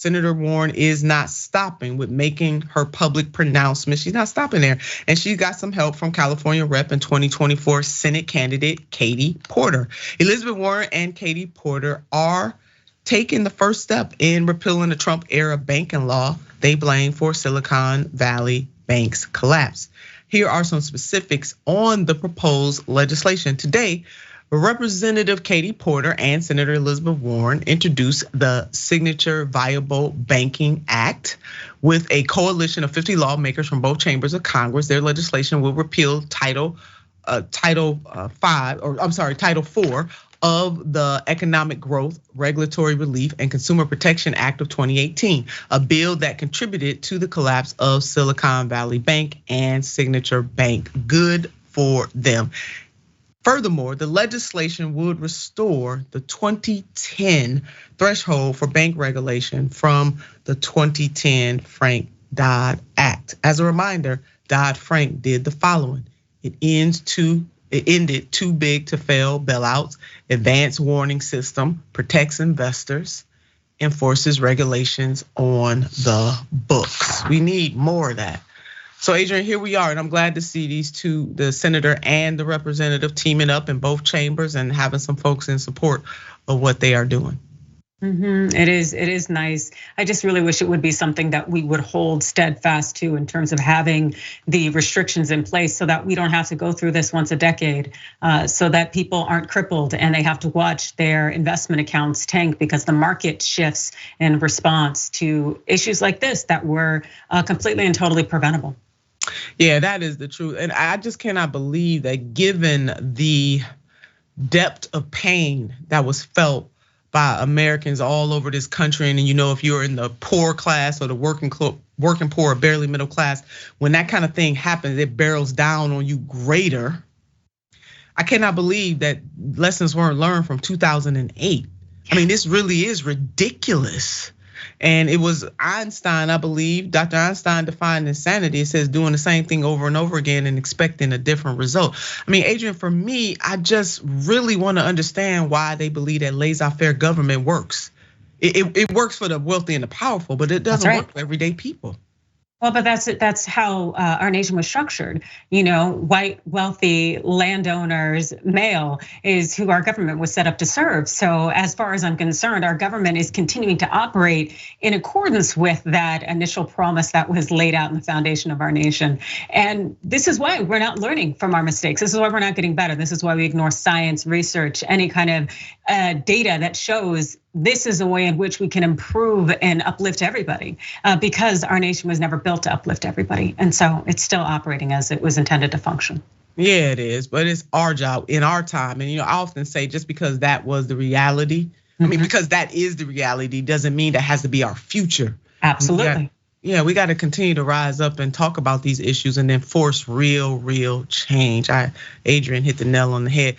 Senator Warren is not stopping with making her public pronouncements. She's not stopping there. And she got some help from California Rep and 2024 Senate candidate Katie Porter. Elizabeth Warren and Katie Porter are taking the first step in repealing the Trump era banking law they blame for Silicon Valley Bank's collapse. Here are some specifics on the proposed legislation. Today, Representative Katie Porter and Senator Elizabeth Warren introduced the Signature Viable Banking Act with a coalition of 50 lawmakers from both chambers of Congress. Their legislation will repeal Title IV of the Economic Growth, Regulatory Relief, and Consumer Protection Act of 2018, a bill that contributed to the collapse of Silicon Valley Bank and Signature Bank. Good for them. Furthermore, the legislation would restore the 2010 threshold for bank regulation from the 2010 Frank-Dodd Act. As a reminder, Dodd-Frank did the following. It ended too big to fail bailouts, advanced warning system, protects investors, enforces regulations on the books. We need more of that. So Adrienne, here we are, and I'm glad to see these two, the senator and the representative, teaming up in both chambers and having some folks in support of what they are doing. It is nice. I just really wish it would be something that we would hold steadfast to in terms of having the restrictions in place so that we don't have to go through this once a decade, so that people aren't crippled and they have to watch their investment accounts tank because the market shifts in response to issues like this that were completely and totally preventable. Yeah, that is the truth. And I just cannot believe that given the depth of pain that was felt by Americans all over this country, and if you're in the poor class or the working poor or barely middle class, when that kind of thing happens, it barrels down on you greater. I cannot believe that lessons weren't learned from 2008. I mean, this really is ridiculous. And it was Einstein, I believe, Dr. Einstein defined insanity. It says doing the same thing over and over again and expecting a different result. I mean, Adrienne, for me, I just really want to understand why they believe that laissez-faire government works. It works for the wealthy and the powerful, but it doesn't work for everyday people. Well, but that's how our nation was structured. White, wealthy landowners, male, is who our government was set up to serve. So as far as I'm concerned, our government is continuing to operate in accordance with that initial promise that was laid out in the foundation of our nation. And this is why we're not learning from our mistakes. This is why we're not getting better. This is why we ignore science, research, any kind of data that shows this is a way in which we can improve and uplift everybody, because our nation was never built to uplift everybody. And so it's still operating as it was intended to function. Yeah, it is, but it's our job in our time. And I often say just because that was the reality, I mean, because that is the reality doesn't mean that has to be our future. Absolutely. We got to continue to rise up and talk about these issues and then force real change. Adrienne hit the nail on the head.